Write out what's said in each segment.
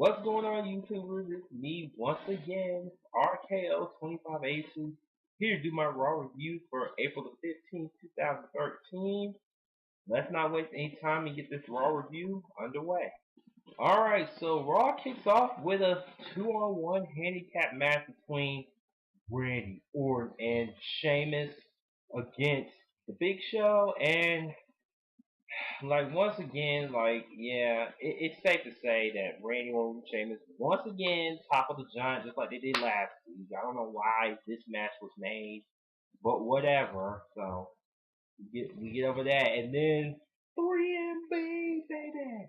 What's going on, YouTubers? It's me once again, RKO2582, here to do my Raw review for April the 15th, 2013. Let's not waste any time and get this Raw review underway. Alright, so Raw kicks off with a 2-on-1 handicap match between Randy Orton and Sheamus against The Big Show and once again, it's safe to say that Randy Orton and Sheamus once again top of the giant just like they did last week. I don't know why this match was made, but whatever. So we get over that, and then 3MB baby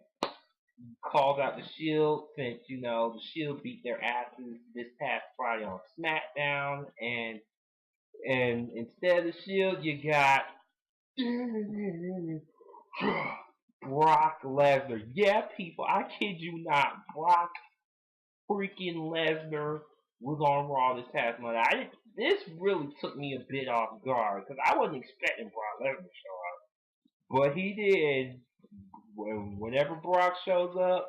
calls out the Shield since the Shield beat their asses this past Friday on SmackDown, and instead of the Shield you got Brock Lesnar. Yeah, people, I kid you not. Brock freaking Lesnar was on Raw this past Monday. This really took me a bit off guard because I wasn't expecting Brock Lesnar to show up, but he did. Whenever Brock shows up,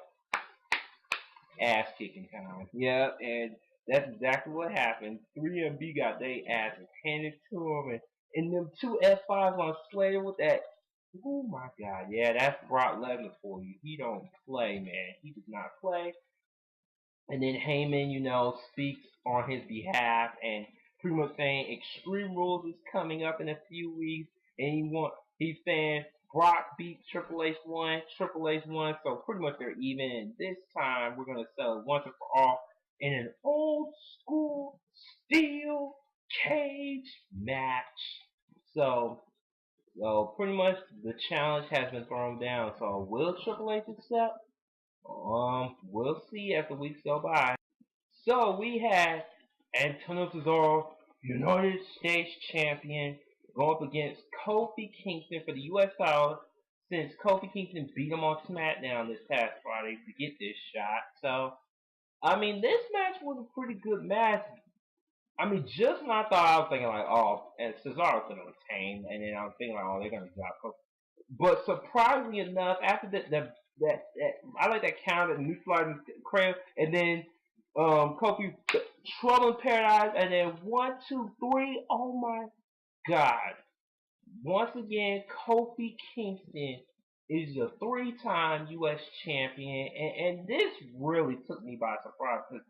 ass kicking time. Yeah, and that's exactly what happened. 3MB got their asses handed to him, and them two F5s on Slater with that. Oh my God, yeah, that's Brock Lesnar for you. He don't play, man. He does not play. And then Heyman, speaks on his behalf and pretty much saying Extreme Rules is coming up in a few weeks, and he's saying Brock beat Triple H one, so pretty much they're even. And this time we're gonna settle it once and for all in an old school steel cage match. So pretty much the challenge has been thrown down. So will Triple H accept? We'll see as the weeks go by. So we had Antonio Cesaro, United States Champion, go up against Kofi Kingston for the U.S. title, since Kofi Kingston beat him on SmackDown this past Friday to get this shot. So, this match was a pretty good match. Just when I thought, I was thinking and Cesaro's gonna retain, and then I was thinking they're gonna drop Kofi. But surprisingly enough, after that I like that counter, neutralizing Crane, and then Kofi Trouble in Paradise, and then 1, 2, 3. Oh my God! Once again, Kofi Kingston is a 3-time U.S. champion, and this really took me by surprise because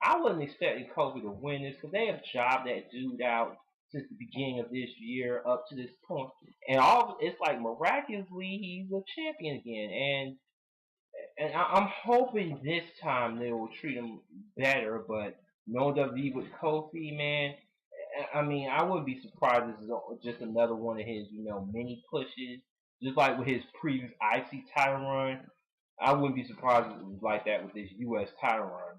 I wasn't expecting Kofi to win this because they have jobbed that dude out since the beginning of this year up to this point, and it's like miraculously he's a champion again, and I'm hoping this time they will treat him better. But no WWE with Kofi, man. I wouldn't be surprised if this is just another one of his, mini pushes, just like with his previous IC title run. I wouldn't be surprised if it was like that with this U.S. title run.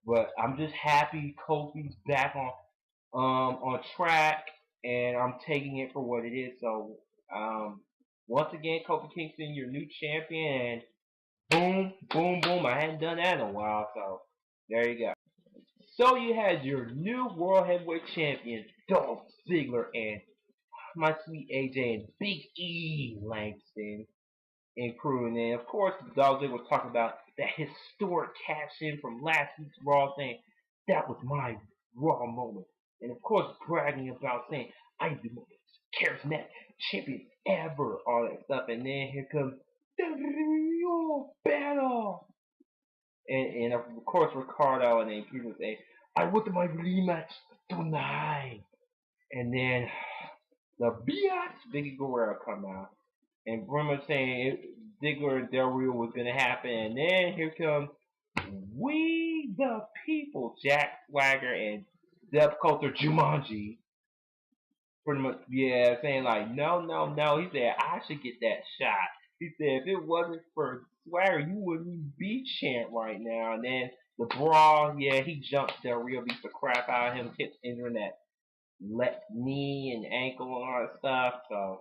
But I'm just happy Kofi's back on track, and I'm taking it for what it is. So once again, Kofi Kingston, your new champion, and boom, boom, boom. I hadn't done that in a while, so there you go. So you had your new World Heavyweight Champion, Dolph Ziggler, and my sweet AJ and Big E Langston and crew. And then, of course, Dolph Ziggler was talking about that historic cash-in from last week's Raw, saying that was my Raw moment. And, of course, bragging about saying, I'm the most charismatic champion ever, all that stuff. And then here comes the real battle. And of course Ricardo, and then people say, I want my rematch tonight. And then the biatch Biggie Guerrero come out, and Brimmer saying Ziggler and Del Rio was gonna happen, and then here comes We the People, Jack Swagger and Deb Coulter Jumanji. Pretty much, yeah, saying no. He said I should get that shot. He said if it wasn't for Swagger, you wouldn't even be champ right now. And then the brawl, yeah, he jumped Del Rio, beat the crap out of him, kept injuring that left knee and ankle and all that stuff. So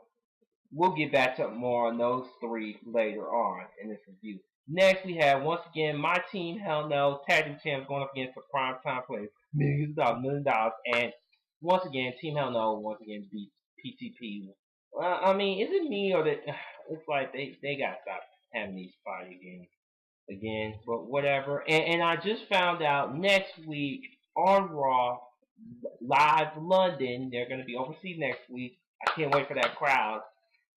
we'll get back to more on those three later on in this review. Next, we have once again my team, Hell No, tag team champs going up against the Prime Time Players, million dollars, and once again, Team Hell No once again beats PTP. Well, is it me or that? It's like they gotta stop having these fighting games. again, but whatever. And I just found out next week on Raw, live London, they're going to be overseas next week. I can't wait for that crowd.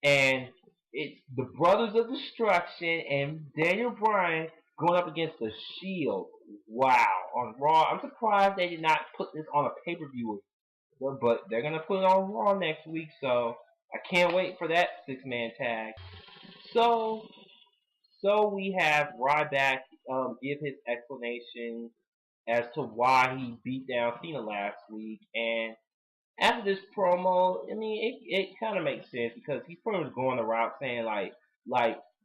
And it's the Brothers of Destruction and Daniel Bryan going up against the Shield. Wow, on Raw. I'm surprised they did not put this on a pay-per-view, but they're going to put it on Raw next week, so I can't wait for that six-man tag. So, so we have Ryback give his explanation as to why he beat down Cena last week, and after this promo, I mean, it kind of makes sense because he's pretty much going the route saying like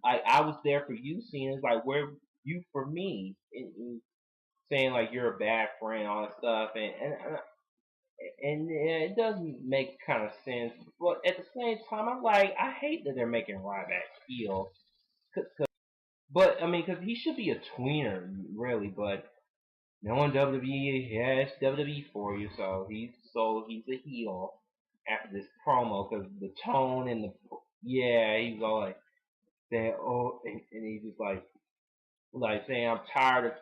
I was there for you, Cena. It's like where you for me, and saying like you're a bad friend, all that stuff, and it doesn't make kind of sense. But at the same time, I'm like, I hate that they're making Ryback heel. But I mean, because he should be a tweener, really. But no one WWE has WWE for you, so he's a heel after this promo because the tone and the yeah, he's all like saying and he's just like saying I'm tired of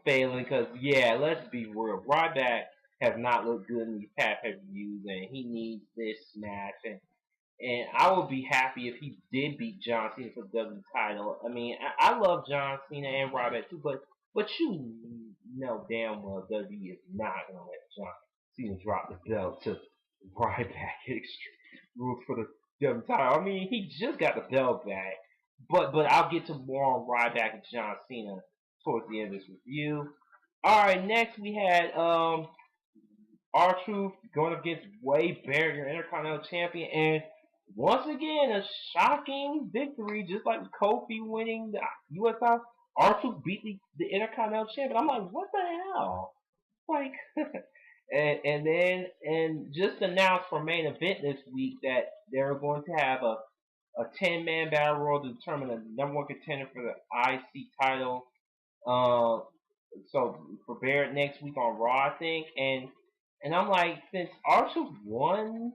failing because yeah, let's be real, Ryback has not looked good in these past pay-per-views and he needs this match and I would be happy if he did beat John Cena for the WWE title. I mean, I love John Cena and Ryback too, but you know damn well WWE is not gonna let John Cena drop the belt to Ryback at Extreme Rules for the WWE title. I mean, he just got the belt back, but I'll get to more on Ryback and John Cena towards the end of this review. All right, next we had R-Truth going up against Wade Barrett, your Intercontinental Champion, and once again, a shocking victory, just like Kofi winning the U.S. title. R-Truth beat the Intercontinental Champion. I'm like, what the hell? Like, and just announced for main event this week that they're going to have a 10-man battle royal to determine the number one contender for the IC title. Uh, so for Barrett next week on Raw, I think, and I'm like, since Archer won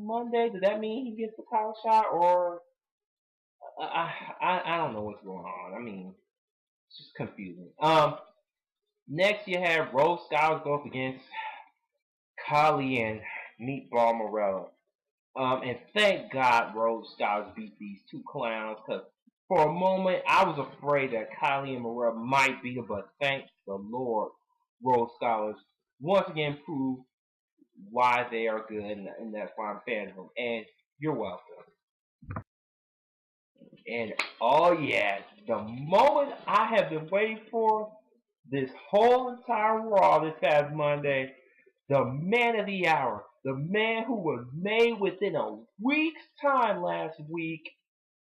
Monday, does that mean he gets the title shot, or I don't know what's going on. I mean, it's just confusing. Next you have Rose Scholars go up against Kali and Meatball Morella. And thank God Rose Scholars beat these two clowns, because for a moment I was afraid that Kylie and Morella might beat her, but thank the Lord Rose Scholars once again proved why they are good, and that's why I'm a fan of them. And you're welcome. And oh yeah, the moment I have been waiting for this whole entire Raw this past Monday, the man of the hour, the man who was made within a week's time last week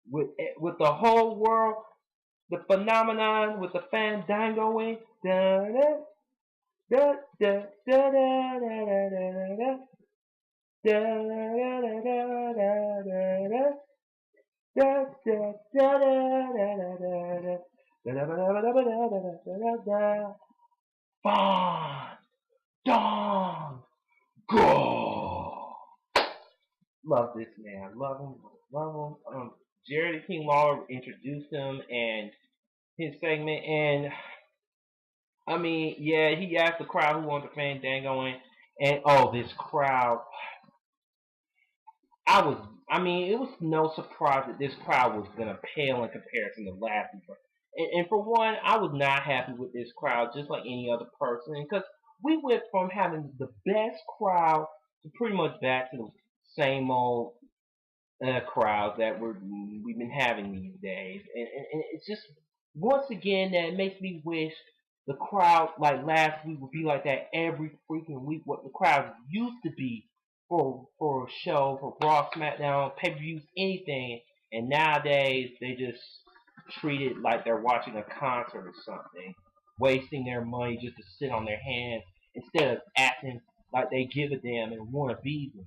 with the whole world, the phenomenon with the fandangoing, da da da da da da da da da go. Love this man. Love him. Love him. Jerry King Lawler introduced him and his segment, and I mean, yeah, he asked the crowd who wanted the Fandango, and oh, this crowd. I mean, it was no surprise that this crowd was gonna pale in comparison to last week. And for one, I was not happy with this crowd, just like any other person, because we went from having the best crowd to pretty much back to the same old crowds that we've been having these days, and it's just once again that makes me wish the crowd like last week would be like that every freaking week. What the crowd used to be for a show, for Raw, SmackDown, pay-per-views, anything, and nowadays they just treat it like they're watching a concert or something, wasting their money just to sit on their hands instead of acting like they give a damn and want to be there.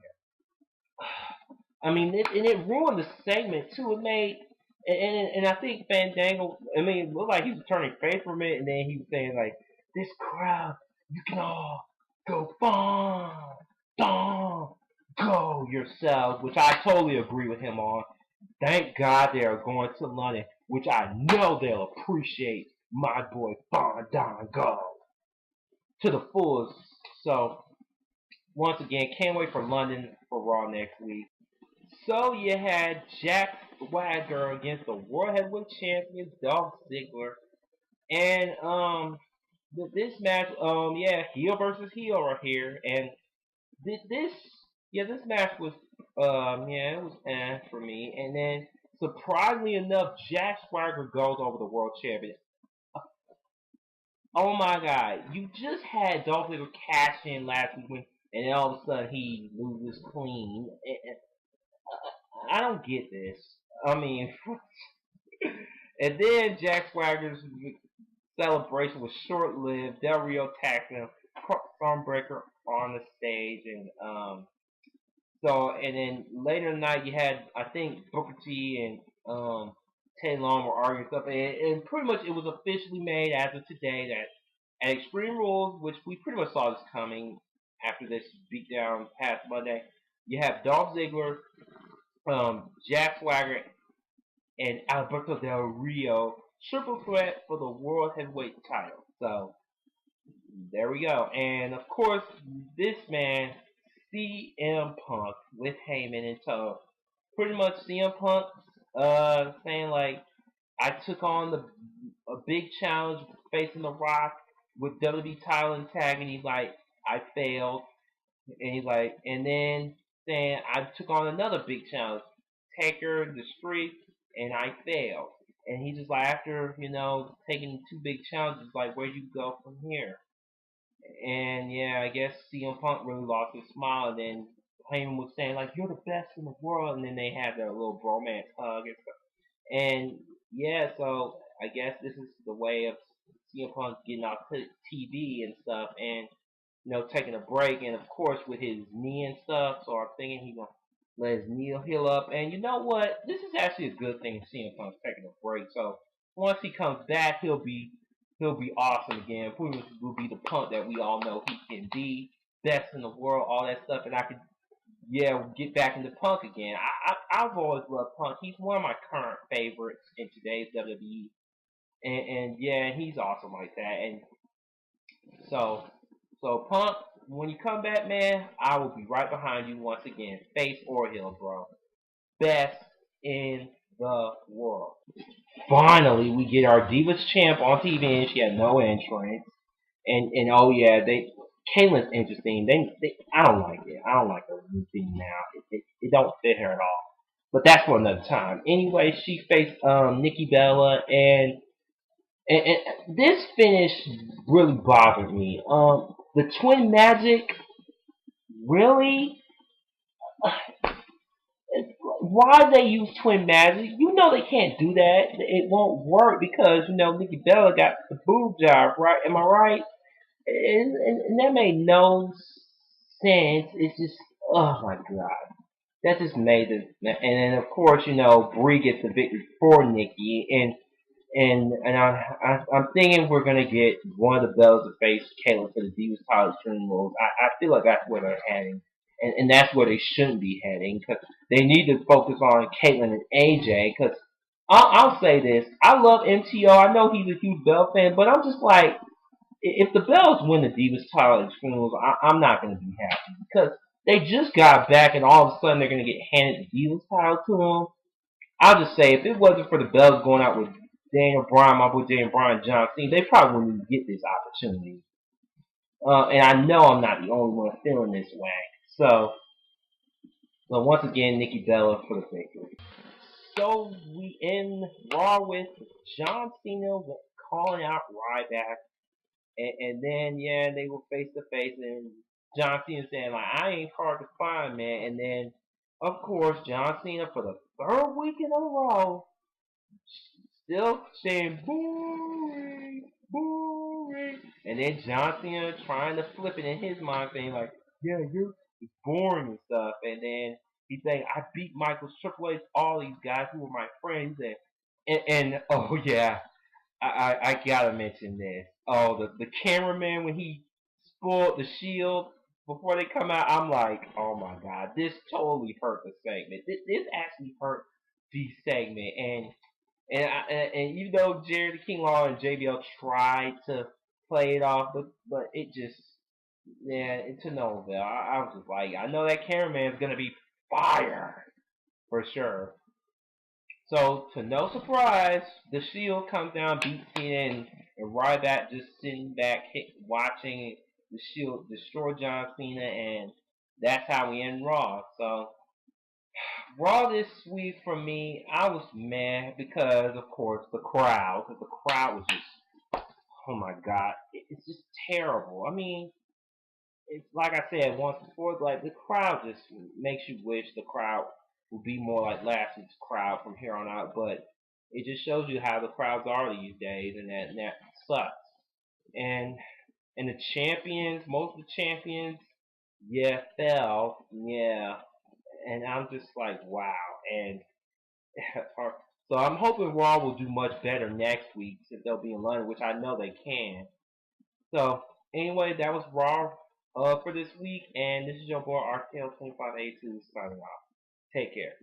I mean, it ruined the segment too. It made and I think Fandango. I mean, it looked like he was turning face for a minute, and then he was saying like, "This crowd, you can all go go yourselves," which I totally agree with him on. Thank God they are going to London, which I know they'll appreciate my boy Fandango to the fullest. So once again, can't wait for London for Raw next week. So you had Jack Swagger against the World Heavyweight Champion Dolph Ziggler, and this match, yeah, heel versus heel right here, and this, yeah, this match was, yeah, it was for me, and then surprisingly enough, Jack Swagger goes over the World Champion. Oh my God! You just had Dolph Ziggler cash in last week, and then all of a sudden he loses clean. I don't get this. I mean, and then Jack Swagger's celebration was short-lived. Del Rio attacked him, Stormbreaker on the stage, and so, and then later in the night you had, I think, Booker T and Teddy Long were arguing stuff, and pretty much it was officially made as of today that at Extreme Rules, which we pretty much saw this coming after this beatdown past Monday, you have Dolph Ziggler, Jack Swagger, and Alberto Del Rio triple threat for the World Heavyweight title. So there we go. And of course, this man, CM Punk, with Heyman in tow. Pretty much CM Punk saying like, I took on a big challenge facing The Rock with WWE title and tag, and he's like, I failed. And he's like, and then saying I took on another big challenge, Taker, the Streak, and I failed. And he's just like, after taking two big challenges, like, where'd you go from here? And yeah, I guess CM Punk really lost his smile. And then Heyman was saying like, you're the best in the world. And then they had their little bromance hug and stuff. And yeah, so I guess this is the way of CM Punk getting off TV and stuff, and taking a break, and of course with his knee and stuff. So I'm thinking he's gonna let his knee heal up. And you know what? This is actually a good thing. CM Punk's taking a break. So once he comes back, he'll be awesome again. Pretty much will be the Punk that we all know he can be, best in the world, all that stuff. And I could, yeah, get back into Punk again. I've always loved Punk. He's one of my current favorites in today's WWE, and yeah, he's awesome like that. And so Punk, when you come back, man, I will be right behind you once again, face or heel, bro. Best in the world. Finally, we get our Divas champ on TV, and she had no entrance. And oh yeah, Kaylin's interesting. I don't like it. I don't like her new thing now. It don't fit her at all. But that's for another time. Anyway, she faced Nikki Bella, and this finish really bothered me. The Twin Magic, really? Why they use Twin Magic? You know they can't do that. It won't work because Nikki Bella got the boob job, right? Am I right? And that made no sense. It's just, oh my god, that just made it. And then of course Brie gets the victory for Nikki, and I'm thinking we're gonna get one of the Bellas to face Kayla for the Divas title Extreme Rules. I feel like that's where they're heading, and that's where they shouldn't be heading because they need to focus on Caitlyn and AJ. Because I'll say this: I love MTO. I know he's a huge Bell fan, but I'm just like, if the Bells win the Divas title Extreme Rules, I'm not gonna be happy because they just got back, and all of a sudden they're gonna get handed the Divas title to them. I'll just say, if it wasn't for the Bells going out with Daniel Bryan, my boy Daniel Bryan, John Cena, they probably wouldn't even get this opportunity. And I know I'm not the only one feeling this way. So once again, Nikki Bella for the victory. So we end Raw with John Cena calling out Ryback, and then yeah, they were face to face, and John Cena saying like, I ain't hard to find, man. And then of course John Cena for the third week in a row still saying boring, boring. And then John Cena trying to flip it in his mind, saying like, yeah, you're boring and stuff. And then he's saying, I beat Michael Triple H, all these guys who were my friends. And oh yeah, I gotta mention this. Oh, the cameraman when he spoiled the Shield before they come out, I'm like, oh my god, this totally hurt the segment. This actually hurt the segment, And even though Jerry the King Law and JBL tried to play it off, but it just, yeah, it took no avail. I was just like, I know that cameraman's gonna be fire for sure. So to no surprise, the Shield comes down, beats Cena, and Ryback just sitting back, watching the Shield destroy John Cena, and that's how we end Raw. So Raw this week for me, I was mad because, of course, the crowd. Because the crowd was just, oh my god, it's just terrible. I mean, it's like I said once before, like the crowd just makes you wish the crowd would be more like last week's crowd from here on out. But it just shows you how the crowds are these days, and that sucks. And and the champions, most of the champions, yeah, fell, yeah. And I'm just like, wow. And so I'm hoping Raw will do much better next week if they'll be in London, which I know they can. So anyway, that was Raw for this week, and this is your boy RKL2582 signing off. Take care.